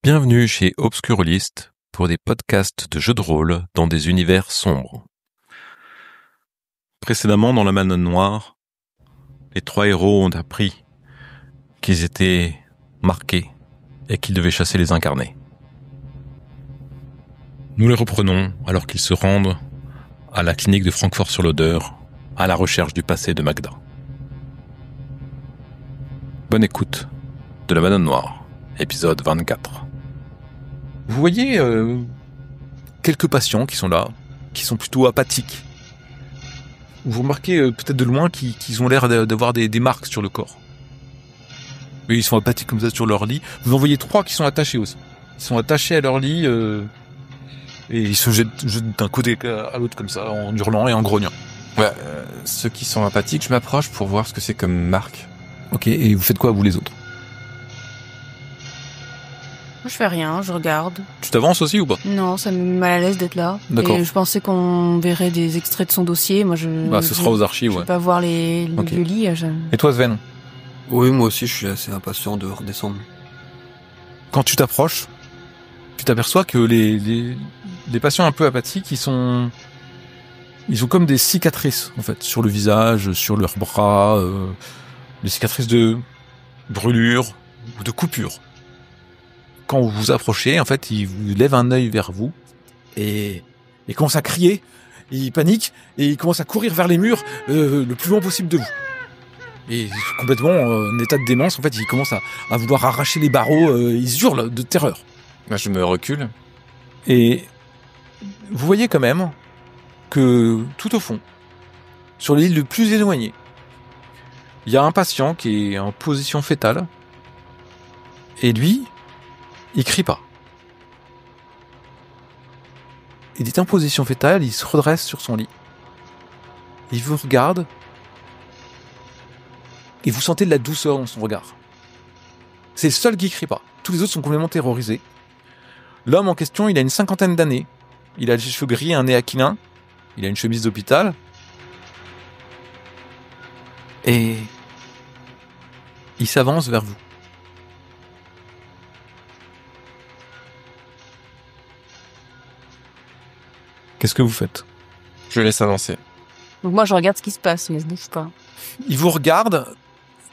Bienvenue chez Obscurlist pour des podcasts de jeux de rôle dans des univers sombres. Précédemment dans la Manne Noire, les trois héros ont appris qu'ils étaient marqués et qu'ils devaient chasser les incarnés. Nous les reprenons alors qu'ils se rendent à la clinique de Francfort-sur-l'Oder à la recherche du passé de Magda. Bonne écoute de la Manne Noire, épisode 24. Vous voyez quelques patients qui sont là, qui sont plutôt apathiques. Vous remarquez peut-être de loin qu'ils ont l'air d'avoir des marques sur le corps. Mais ils sont apathiques comme ça sur leur lit. Vous en voyez trois qui sont attachés aussi. Ils sont attachés à leur lit et ils se jettent d'un côté à l'autre comme ça, en hurlant et en grognant. Ouais, ceux qui sont apathiques, je m'approche pour voir ce que c'est comme marque. Ok, et vous faites quoi vous les autres? Je fais rien, je regarde. Tu t'avances aussi ou pas? Non, ça me met mal à l'aise d'être là. D'accord. Et je pensais qu'on verrait des extraits de son dossier. Moi, Ce sera aux archives, je ouais. vais pas voir les Ok. vieux lits. Et toi Sven? Oui, moi aussi, je suis assez impatient de redescendre. Quand tu t'approches, tu t'aperçois que les patients un peu apathiques, ils ont comme des cicatrices, en fait, sur le visage, sur leurs bras, des cicatrices de brûlure ou de coupure. Quand vous vous approchez, en fait, ils vous lèvent un œil vers vous et commencent à crier, ils paniquent et ils commencent à courir vers les murs le plus loin possible de vous. Et complètement en état de démence, en fait, ils commencent à vouloir arracher les barreaux, ils hurlent de terreur. Moi, je me recule. Et vous voyez quand même que tout au fond, sur l'île le plus éloignée, il y a un patient qui est en position fétale et lui, il crie pas. Il est en position fétale, il se redresse sur son lit. Il vous regarde et vous sentez de la douceur dans son regard. C'est le seul qui crie pas. Tous les autres sont complètement terrorisés. L'homme en question, il a une 50aine d'années. Il a les cheveux gris, un nez aquilin. Il a une chemise d'hôpital. Et il s'avance vers vous. Qu'est-ce que vous faites? Je laisse avancer. Donc moi, je regarde ce qui se passe, mais je bouge pas. Il vous regarde.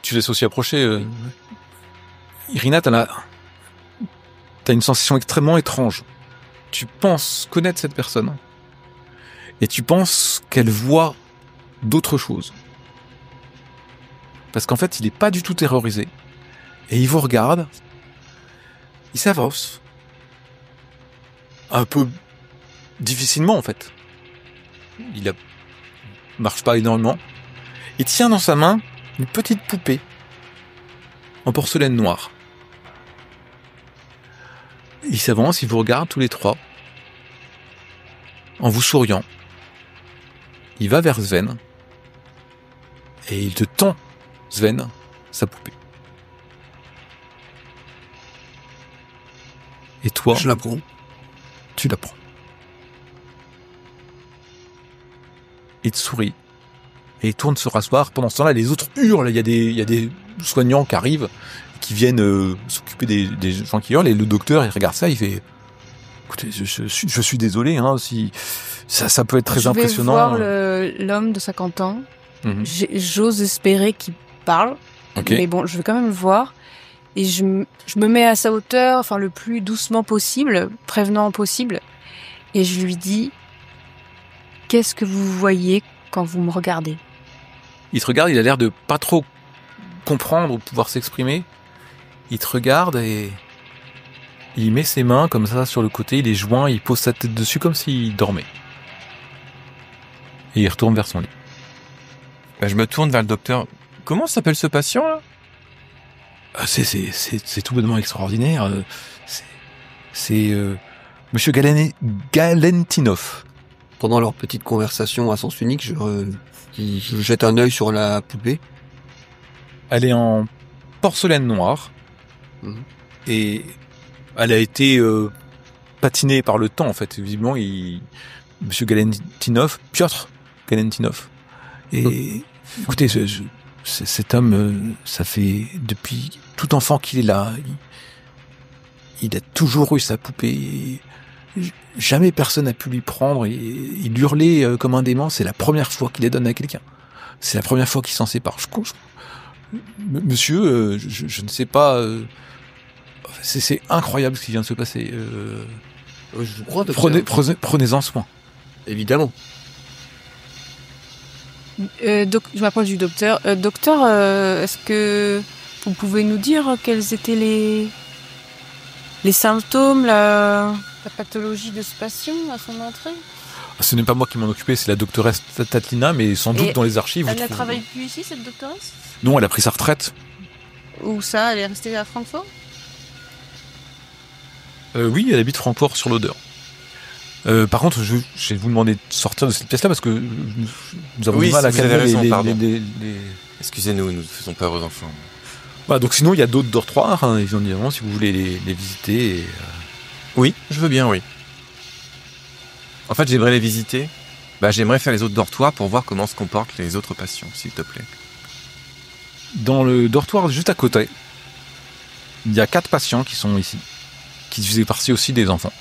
Tu laisses aussi approcher. Irina, t'as une sensation extrêmement étrange. Tu penses connaître cette personne. Et tu penses qu'elle voit d'autres choses. Parce qu'en fait, il n'est pas du tout terrorisé. Et il vous regarde. Il s'avance. Un peu difficilement, en fait. Marche pas énormément. Il tient dans sa main une petite poupée en porcelaine noire. Il s'avance, il vous regarde tous les trois en vous souriant. Il va vers Sven et il te tend, Sven, sa poupée. Et toi, Je la prends. tu la prends. Il te sourit et il tourne se rasseoir. Pendant ce temps-là, les autres hurlent. Il y a des soignants qui arrivent, qui viennent s'occuper des gens qui hurlent. Et le docteur, il regarde ça, il fait écoutez, je suis désolé, hein, si ça peut être très impressionnant. Je vais voir l'homme de 50 ans. Mhm. J'ose espérer qu'il parle. Ok. Mais bon, je vais quand même le voir. Et je me mets à sa hauteur, enfin le plus doucement possible, prévenant possible. Et je lui dis: qu'est-ce que vous voyez quand vous me regardez? Il te regarde, il a l'air de pas trop comprendre ou pouvoir s'exprimer. Il te regarde et il met ses mains comme ça sur le côté, il les joint, il pose sa tête dessus comme s'il dormait. Et il retourne vers son lit. Bah, je me tourne vers le docteur. Comment s'appelle ce patient, là? C'est tout bonnement extraordinaire. C'est Monsieur Galentinov. Pendant leur petite conversation à sens unique, je jette un œil sur la poupée. Elle est en porcelaine noire. Mhm. Et elle a été patinée par le temps, en fait. Visiblement, Monsieur Galentinov, Piotr Galentinov. Et écoutez, cet homme, ça fait depuis tout enfant qu'il est là. il a toujours eu sa poupée. Jamais personne n'a pu lui prendre. Il hurlait comme un dément. C'est la première fois qu'il les donne à quelqu'un. C'est la première fois qu'il s'en sépare. Monsieur, je ne sais pas. C'est incroyable ce qui vient de se passer. Je vous crois, docteur. Prenez-en soin. Évidemment. Je m'approche du docteur. Docteur, est-ce que vous pouvez nous dire quels étaient les symptômes, la pathologie de ce patient à son entrée? Ce n'est pas moi qui m'en occupais, c'est la doctoresse Tatlina, mais sans doute dans les archives. Elle ne travaille plus ici, cette doctoresse? Non, elle a pris sa retraite. Où ça? Elle est restée à Francfort? Oui, elle habite Francfort sur l'Oder. Par contre, je vais vous demander de sortir de cette pièce-là parce que nous avons du mal à calmer les... Excusez-nous, nous ne faisons peur aux enfants. Voilà, donc sinon, il y a d'autres dortoirs, hein, évidemment, si vous voulez les visiter. Oui, je veux bien, oui. En fait, j'aimerais les visiter. J'aimerais faire les autres dortoirs pour voir comment se comportent les autres patients, s'il te plaît. Dans le dortoir juste à côté, il y a 4 patients qui sont ici, qui faisaient partie aussi des enfants.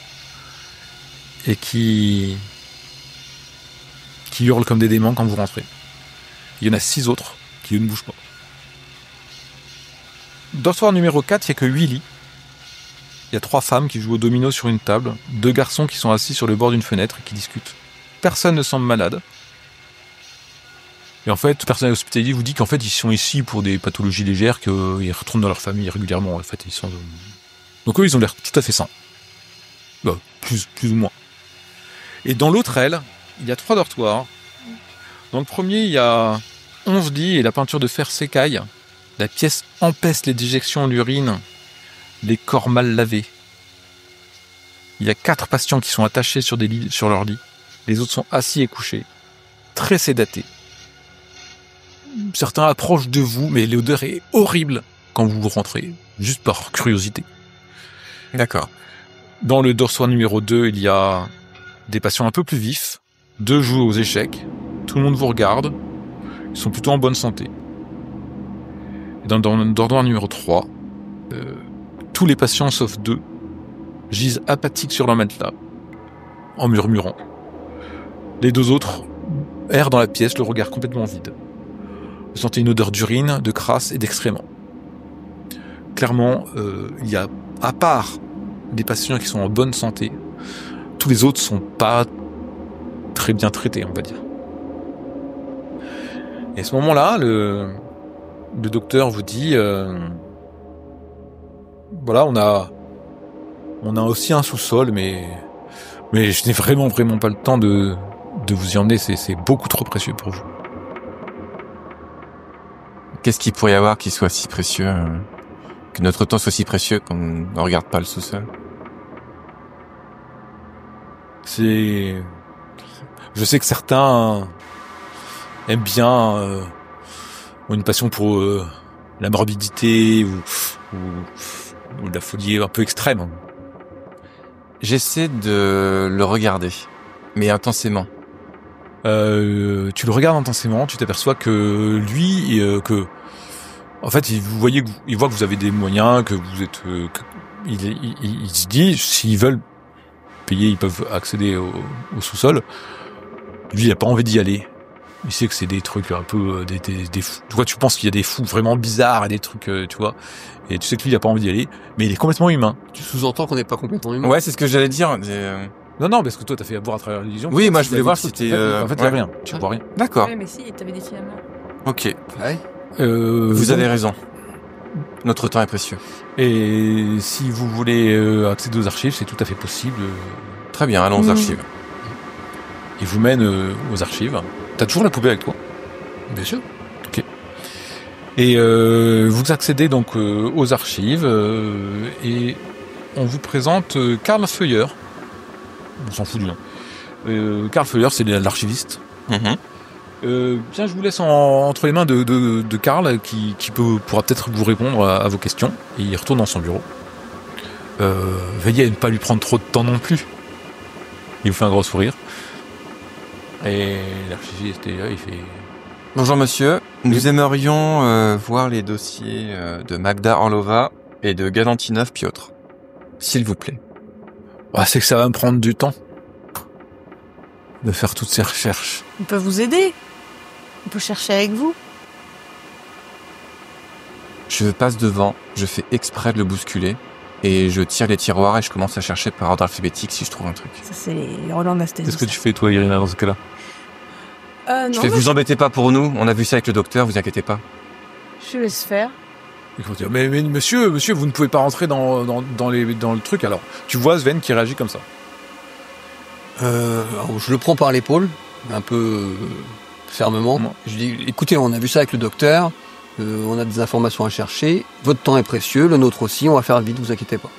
Et qui hurlent comme des démons quand vous rentrez. Il y en a 6 autres qui ne bougent pas. Dortoir numéro 4, il n'y a que 8 lits. Il y a 3 femmes qui jouent au domino sur une table, 2 garçons qui sont assis sur le bord d'une fenêtre et qui discutent. Personne ne semble malade. Et en fait, le personnel hospitalier vous dit qu'en fait, ils sont ici pour des pathologies légères, qu'ils retournent dans leur famille régulièrement. En fait, donc eux, ils ont l'air tout à fait sains. Plus ou moins. Et dans l'autre aile, il y a 3 dortoirs. Dans le premier, il y a 11 lits et la peinture de fer s'écaille. La pièce empêche les déjections d'urine, les corps mal lavés. Il y a 4 patients qui sont attachés sur leur lit. Les autres sont assis et couchés, très sédatés. Certains approchent de vous, mais l'odeur est horrible quand vous rentrez, juste par curiosité. D'accord. Dans le dortoir numéro 2, il y a des patients un peu plus vifs. 2 jouent aux échecs. Tout le monde vous regarde. Ils sont plutôt en bonne santé. Et dans le dortoir numéro 3, tous les patients, sauf 2, gisent apathiques sur leur matelas, en murmurant. Les 2 autres errent dans la pièce, le regard complètement vide. Vous sentez une odeur d'urine, de crasse et d'excréments. Clairement, il y a, à part des patients qui sont en bonne santé, tous les autres sont pas très bien traités, on va dire. Et à ce moment-là, le docteur vous dit, voilà, on a aussi un sous-sol, mais je n'ai vraiment pas le temps de vous y emmener, c'est beaucoup trop précieux pour vous. Qu'est-ce qu'il pourrait y avoir qui soit si précieux, que notre temps soit si précieux qu'on ne regarde pas le sous-sol? Je sais que certains aiment bien, ont une passion pour la morbidité ou la folie un peu extrême. J'essaie de le regarder, mais intensément. Tu le regardes intensément, tu t'aperçois que lui, en fait, il voit que vous avez des moyens, que vous êtes, il se dit, s'ils veulent payer, ils peuvent accéder au sous-sol. Lui, il a pas envie d'y aller. Il sait que c'est des trucs un peu, des fous. Tu vois, tu penses qu'il y a des fous vraiment bizarres et des trucs, tu vois. Et tu sais que lui, il a pas envie d'y aller, mais il est complètement humain. Tu sous-entends qu'on n'est pas complètement humain? Ouais, c'est ce que j'allais dire. Non, parce que toi, t'as fait voir à travers l'illusion. Oui, moi, je voulais voir si c'était... En fait, il y a rien. Tu vois rien. D'accord. Oui, mais si, t'avais des filaments. Ok. Ouais. Vous avez raison. Notre temps est précieux. Et si vous voulez accéder aux archives, c'est tout à fait possible. Très bien, allons aux archives. Il vous mène aux archives. T'as toujours la poubelle avec toi? Bien sûr. Ok. Et vous accédez donc aux archives et on vous présente Karl Feuer. On s'en fout du nom. Karl Feuer, c'est l'archiviste. Bien, je vous laisse entre les mains de Karl qui pourra peut-être vous répondre à vos questions. Et il retourne dans son bureau. Veillez à ne pas lui prendre trop de temps non plus. Il vous fait un gros sourire. Et l'archiviste est là, il fait... Bonjour monsieur, nous aimerions voir les dossiers de Magda Orlova et de Galantinov Piotr. S'il vous plaît. Ah, c'est que ça va me prendre du temps de faire toutes ces recherches. On peut vous aider. On peut chercher avec vous. Je passe devant, je fais exprès de le bousculer, et je tire les tiroirs et je commence à chercher par ordre alphabétique si je trouve un truc. Ça, c'est les Roland Nastésie. Qu'est-ce que tu fais, toi, Irina, dans ce cas-là? Non, Je fais, vous embêtez pas pour nous, on a vu ça avec le docteur, vous inquiétez pas. je laisse faire. Mais monsieur, vous ne pouvez pas rentrer dans le truc. Alors, tu vois Sven qui réagit comme ça. Alors, je le prends par l'épaule, un peu fermement. Ouais. Je dis, écoutez, on a vu ça avec le docteur, on a des informations à chercher, votre temps est précieux, le nôtre aussi, on va faire vite, vous inquiétez pas.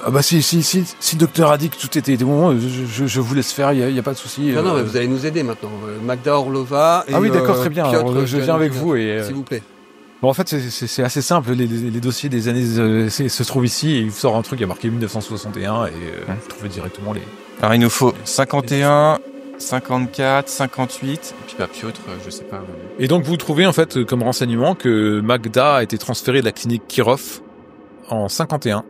Ah bah si le docteur a dit que tout était bon, je vous laisse faire, il y a pas de souci. Non, mais vous allez nous aider maintenant. Magda Orlova et Ah oui, d'accord, très bien. Piotr Alors, je viens avec Janov, vous et s'il vous plaît. bon, en fait, c'est assez simple. Les dossiers des années se trouvent ici et il sort un truc, il y a marqué 1961 et vous trouvez directement les. Alors il nous faut 51, 54, 58, et puis bah Piotr, je sais pas. Et donc vous trouvez en fait comme renseignement que Magda a été transférée de la clinique Kirov en 51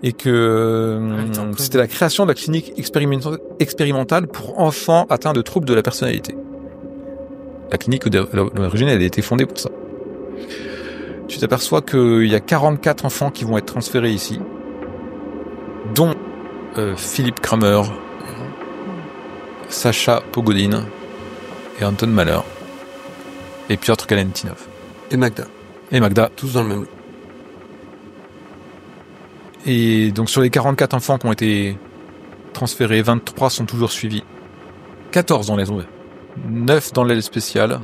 et que c'était la création de la clinique expérimentale pour enfants atteints de troubles de la personnalité. La clinique, à l'origine, elle a été fondée pour ça. Tu t'aperçois qu'il y a 44 enfants qui vont être transférés ici, dont Philippe Kramer, Sacha Pogodin et Anton Mahler et Piotr Kalentinov. Et Magda. Et Magda. Tous dans le même lot. Et donc sur les 44 enfants qui ont été transférés, 23 sont toujours suivis. 14 dans les 9 dans l'aile spéciale.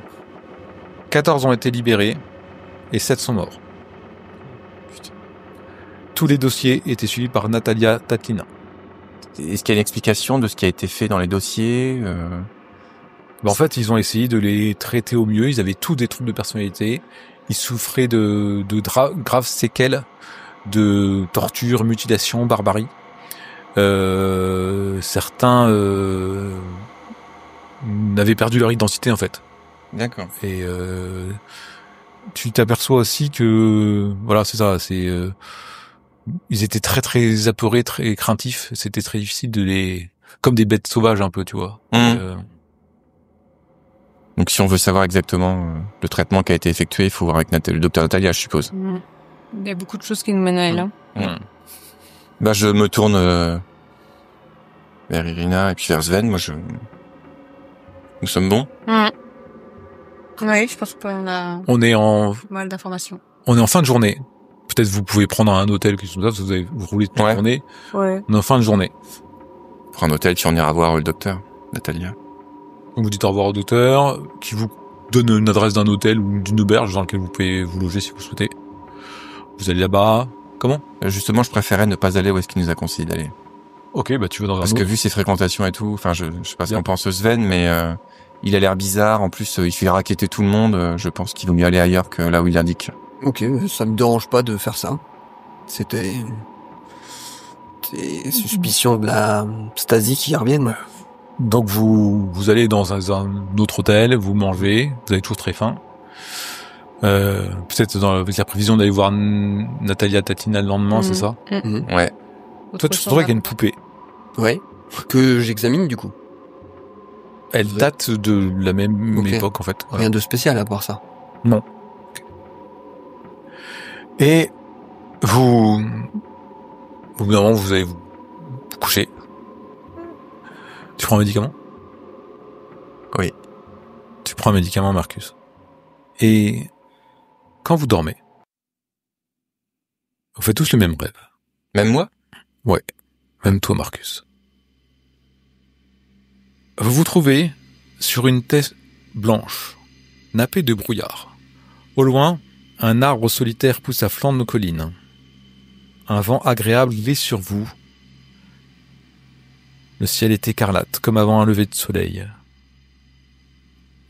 14 ont été libérés et 7 sont morts. Putain. Tous les dossiers étaient suivis par Natalia Tatlina. Est-ce qu'il y a une explication de ce qui a été fait dans les dossiers En fait, ils ont essayé de les traiter au mieux. Ils avaient tous des troubles de personnalité. Ils souffraient de graves séquelles de torture, mutilation, barbarie. Certains n'avaient perdu leur identité en fait. D'accord. Et tu t'aperçois aussi que voilà, c'est ça, ils étaient très très apeurés, très craintifs. C'était très difficile de les comme des bêtes sauvages un peu, tu vois. Donc si on veut savoir exactement le traitement qui a été effectué, il faut voir avec le docteur Natalia, je suppose. Il y a beaucoup de choses qui nous mènent à elle. Hein. Bah je me tourne vers Irina et puis vers Sven. Nous sommes bons. Oui, je pense qu'on a On est en mal d'informations. fin de journée. Peut-être vous pouvez prendre un hôtel qui sont là, vous roulez toute la journée. Ouais. On est en fin de journée. Pour un hôtel, puis on ira voir le docteur Natalia. Donc vous dites au revoir au docteur, qui vous donne une adresse d'un hôtel ou d'une auberge dans laquelle vous pouvez vous loger si vous souhaitez. Vous allez là-bas. Comment ? Justement, je préférais ne pas aller où est-ce qu'il nous a conseillé d'aller. Ok, bah tu vas dans un Parce autre. que vu ses fréquentations et tout, enfin je sais pas ce qu'en pense Sven, mais il a l'air bizarre. En plus, il fait raqueter tout le monde. Je pense qu'il vaut mieux aller ailleurs que là où il indique. Ok, ça me dérange pas de faire ça. C'était des suspicions de la Stasi qui reviennent. Donc vous allez dans un autre hôtel, vous mangez, vous avez toujours très faim. Peut-être avec la prévision d'aller voir Natalia Tatlina le lendemain, c'est ça ? Ouais. Toi, tu te trouves qu'il y a une poupée. Ouais. Que j'examine du coup. Elle date de la même Ok. époque en fait. Voilà. Rien de spécial à part ça. Non. Et vous évidemment, vous allez vous coucher. Tu prends un médicament ? Oui. Tu prends un médicament, Marcus. Et quand vous dormez, vous faites tous le même rêve. Même moi ? Ouais, même toi, Marcus. Vous vous trouvez sur une tête blanche, nappée de brouillard. Au loin, un arbre solitaire pousse à flanc de nos collines. Un vent agréable glisse sur vous. Le ciel est écarlate, comme avant un lever de soleil.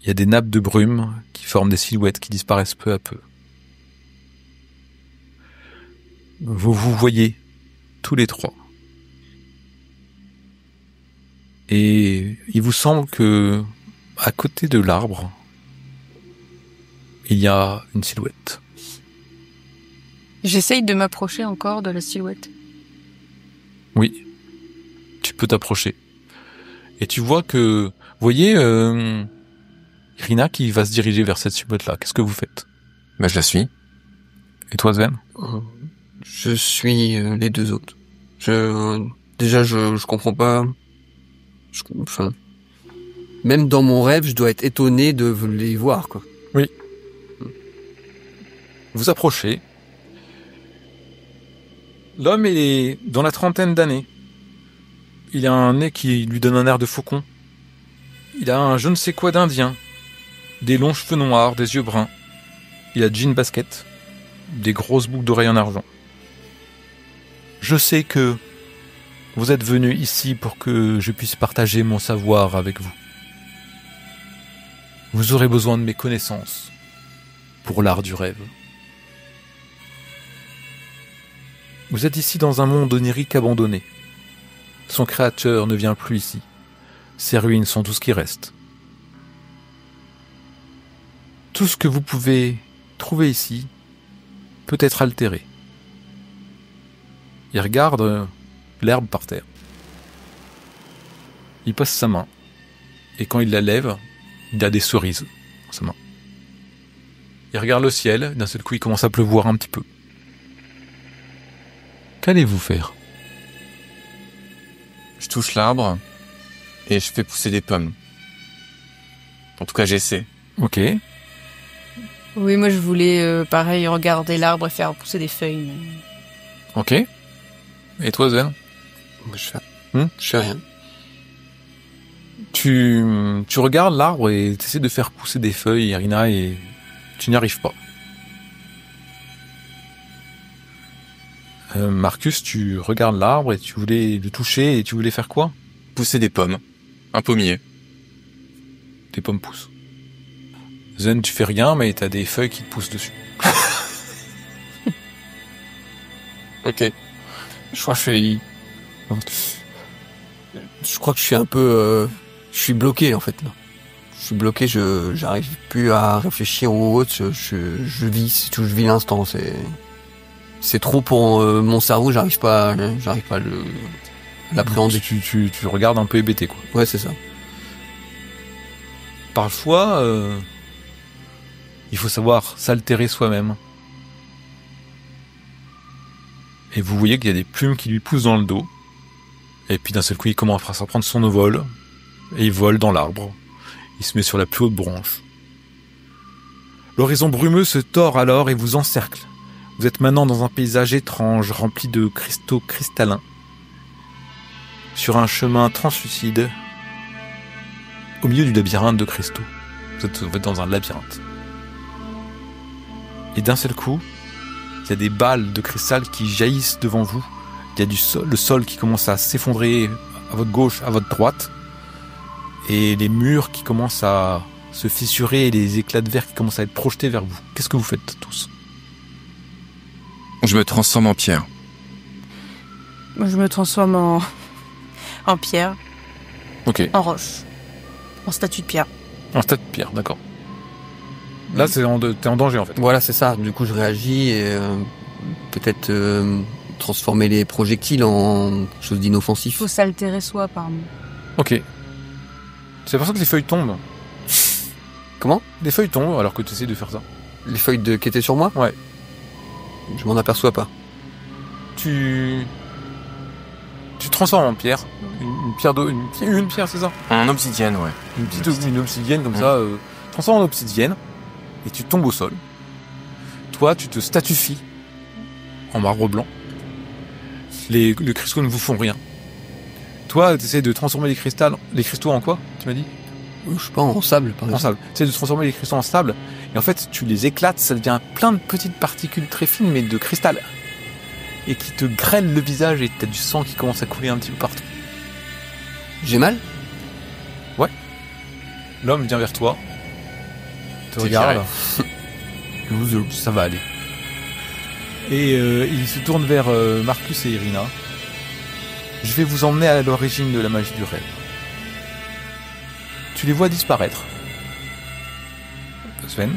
Il y a des nappes de brume qui forment des silhouettes qui disparaissent peu à peu. Vous vous voyez tous les trois. Et il vous semble que, à côté de l'arbre, il y a une silhouette. J'essaye de m'approcher encore de la silhouette. Oui. Tu peux t'approcher. Et tu vois que... Vous voyez Irina qui va se diriger vers cette subotte-là. Qu'est-ce que vous faites? Bah, je la suis. Et toi, Sven? Je suis les deux autres. Déjà, je comprends pas. Enfin, même dans mon rêve, je dois être étonné de les voir, quoi. Oui. Vous approchez. L'homme est dans la trentaine d'années. Il a un nez qui lui donne un air de faucon. Il a un je ne sais quoi d'indien. Des longs cheveux noirs, des yeux bruns. Il a jean basket. Des grosses boucles d'oreilles en argent. Je sais que vous êtes venu ici pour que je puisse partager mon savoir avec vous. Vous aurez besoin de mes connaissances pour l'art du rêve. Vous êtes ici dans un monde onirique abandonné. Son créateur ne vient plus ici. Ses ruines sont tout ce qui reste. Tout ce que vous pouvez trouver ici peut être altéré. Il regarde l'herbe par terre. Il passe sa main. Et quand il la lève, il a des cerises dans sa main. Il regarde le ciel. D'un seul coup, il commence à pleuvoir un petit peu. Qu'allez-vous faire? Je touche l'arbre et je fais pousser des pommes. En tout cas, j'essaie. Ok. Oui, moi je voulais, pareil, regarder l'arbre et faire pousser des feuilles. Ok. Et toi, Zen? Moi, je fais rien. Tu regardes l'arbre et tu essaies de faire pousser des feuilles, Irina, et tu n'y arrives pas. Marcus, tu regardes l'arbre et tu voulais le toucher et tu voulais faire quoi? Pousser des pommes. Un pommier. Des pommes poussent. Zen, tu fais rien, mais t'as des feuilles qui te poussent dessus. Ok. Je crois que je suis un peu... je suis bloqué, en fait, là. Je suis bloqué, j'arrive plus à réfléchir ou autre, je vis l'instant, c'est trop pour mon cerveau, j'arrive pas à l'appréhender. Tu regardes un peu hébété, quoi. Ouais, c'est ça. Parfois, il faut savoir s'altérer soi-même. Et vous voyez qu'il y a des plumes qui lui poussent dans le dos. Et puis d'un seul coup, il commence à prendre son vol. Et il vole dans l'arbre. Il se met sur la plus haute branche. L'horizon brumeux se tord alors et vous encercle. Vous êtes maintenant dans un paysage étrange, rempli de cristaux cristallins. Sur un chemin translucide, au milieu du labyrinthe de cristaux. Vous êtes dans un labyrinthe. Et d'un seul coup, il y a des balles de cristal qui jaillissent devant vous. Il y a le sol qui commence à s'effondrer à votre gauche, à votre droite. Et les murs qui commencent à se fissurer et les éclats de verre qui commencent à être projetés vers vous. Qu'est-ce que vous faites tous? Je me transforme en pierre. Moi je me transforme en pierre, Ok. en roche, en statue de pierre. En statue de pierre, d'accord. Là, t'es en danger en fait. Voilà, c'est ça. Du coup, je réagis et peut-être transformer les projectiles en chose Il d'inoffensif. faut s'altérer soi, pardon. Ok. C'est pour ça que les feuilles tombent. Comment? Les feuilles tombent alors que tu essaies de faire ça. Les feuilles qui étaient sur moi? Ouais. Je m'en aperçois pas. Tu transformes en pierre. Une pierre d'eau. Une pierre, c'est ça? En obsidienne, ouais. Une obsidienne comme ça. Transforme en obsidienne. Et tu tombes au sol. Toi, tu te statufies en marbre blanc. Les cristaux ne vous font rien. Toi, tu essaies de transformer les cristaux en quoi, tu m'as dit? Je sais pas, en sable, par En exemple. sable. Tu essaies de transformer les cristaux en sable. Et en fait, tu les éclates, ça devient plein de petites particules très fines, mais de cristal. Et qui te grêlent le visage et t'as du sang qui commence à couler un petit peu partout. J'ai mal? L'homme vient vers toi. Te C'est regarde. Ça va aller. Et il se tourne vers Marcus et Irina. Je vais vous emmener à l'origine de la magie du rêve. Tu les vois disparaître. Sven.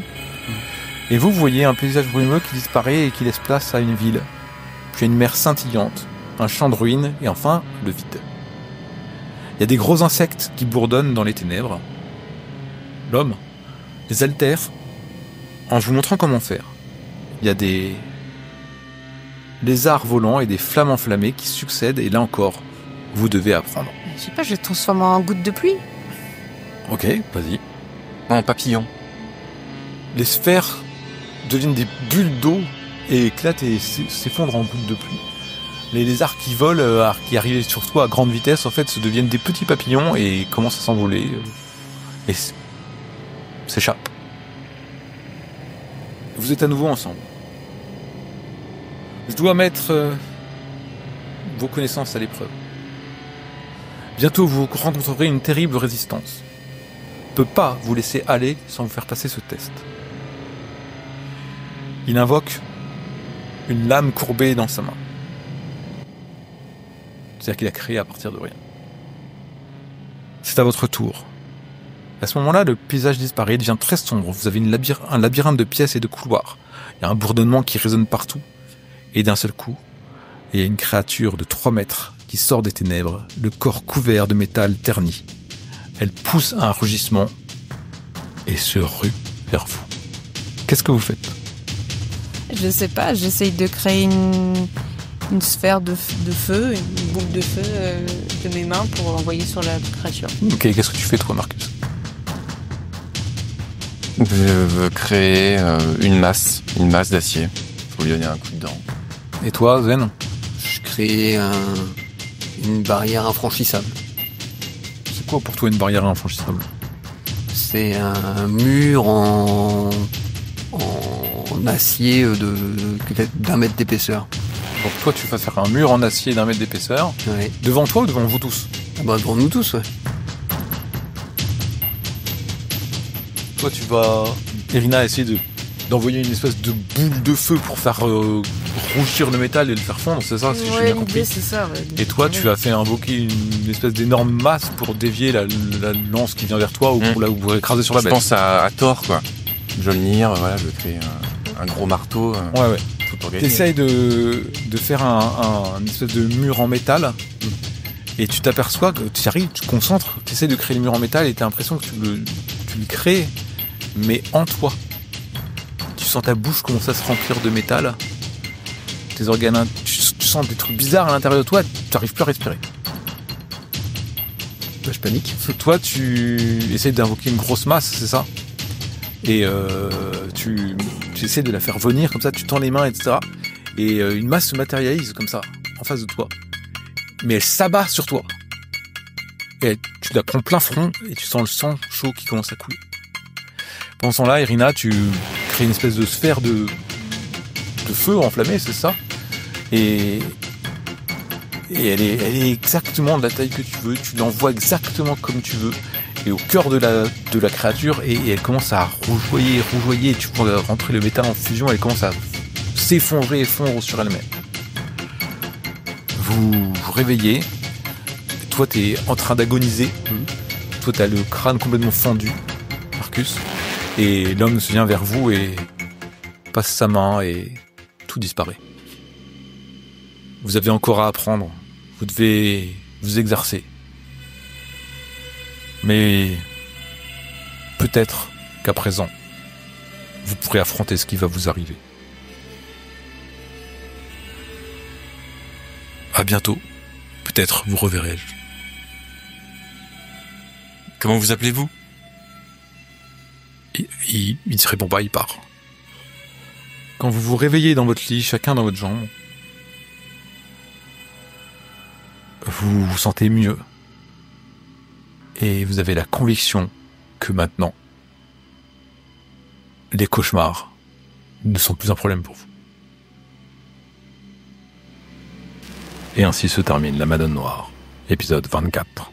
Et vous voyez un paysage brumeux qui disparaît et qui laisse place à une ville. Puis à une mer scintillante. un champ de ruines et enfin le vide. Il y a des gros insectes qui bourdonnent dans les ténèbres. L'homme les altère en vous montrant comment faire. Il y a des lézards volants et des flammes enflammées qui succèdent et là encore, vous devez apprendre. Je sais pas, je vais te transformer en goutte de pluie. Ok, vas-y. En papillon. Les sphères deviennent des bulles d'eau et éclatent et s'effondrent en gouttes de pluie. Les lézards qui volent, qui arrivent sur toi à grande vitesse, en fait, se deviennent des petits papillons et commencent à s'envoler et s'échappent. Vous êtes à nouveau ensemble. Je dois mettre vos connaissances à l'épreuve. Bientôt, vous rencontrerez une terrible résistance. Je ne peux pas vous laisser aller sans vous faire passer ce test. Il invoque une lame courbée dans sa main. C'est-à-dire qu'il a créé à partir de rien. C'est à votre tour. À ce moment-là, le paysage disparaît, devient très sombre. Vous avez un labyrinthe de pièces et de couloirs. Il y a un bourdonnement qui résonne partout. Et d'un seul coup, il y a une créature de 3 mètres qui sort des ténèbres, le corps couvert de métal terni. Elle pousse un rugissement et se rue vers vous. Qu'est-ce que vous faites ? Je sais pas, j'essaye de créer une sphère de feu, une boule de feu de mes mains pour envoyer sur la créature. Ok, qu'est-ce que tu fais toi, Marcus ? Je veux créer une masse d'acier. Faut lui donner un coup de dent. Et toi, Zen ? Je crée une barrière infranchissable. C'est quoi pour toi une barrière infranchissable ? C'est un mur en acier d'1 mètre d'épaisseur. Donc toi, tu vas faire un mur en acier d'1 mètre d'épaisseur. Ouais. Devant toi ou devant vous tous ? Ah bah devant nous tous, ouais. Toi, tu vas, Irina, essayer d'envoyer une espèce de boule de feu pour faire rougir le métal et le faire fondre, c'est ça, si j'ai bien compris. C'est ça, ouais. Et toi, tu as fait invoquer une espèce d'énorme masse pour dévier la lance qui vient vers toi ou pour écraser sur la Je bête. pense à Thor, quoi. Mjolnir, voilà, je crée un gros marteau. Ouais. Tout pour gagner. T'essayes de faire une espèce de mur en métal et tu t'aperçois que tu y arrives, tu te concentres, tu essayes de créer le mur en métal et tu as l'impression que tu le crées, mais en toi. Tu sens ta bouche commencer à se remplir de métal, tes organes, tu sens des trucs bizarres à l'intérieur de toi, tu n'arrives plus à respirer. Bah, je panique. Toi, tu essayes d'invoquer une grosse masse, c'est ça ? Et tu essaies de la faire venir comme ça, tu tends les mains, etc. Et une masse se matérialise comme ça, en face de toi. Mais elle s'abat sur toi. Et tu la prends plein front et tu sens le sang chaud qui commence à couler. Pendant ce temps-là, Irina, tu crées une espèce de sphère de feu enflammé, c'est ça ? Et elle est exactement de la taille que tu veux, tu l'envoies exactement comme tu veux. Et au cœur de la créature, et elle commence à rougeoyer, et tu vois rentrer le métal en fusion, elle commence à s'effondrer et fondre sur elle-même. Vous vous réveillez, toi t'es en train d'agoniser, toi t'as le crâne complètement fendu, Marcus, et l'homme se vient vers vous et passe sa main et tout disparaît. Vous avez encore à apprendre, vous devez vous exercer. Mais peut-être qu'à présent, vous pourrez affronter ce qui va vous arriver. À bientôt. Peut-être vous reverrai-je. Comment vous appelez-vous ? Il ne se répond pas, il part. Quand vous vous réveillez dans votre lit, chacun dans votre chambre, vous vous sentez mieux. Et vous avez la conviction que maintenant, les cauchemars ne sont plus un problème pour vous. Et ainsi se termine La Madone Noire, épisode 24.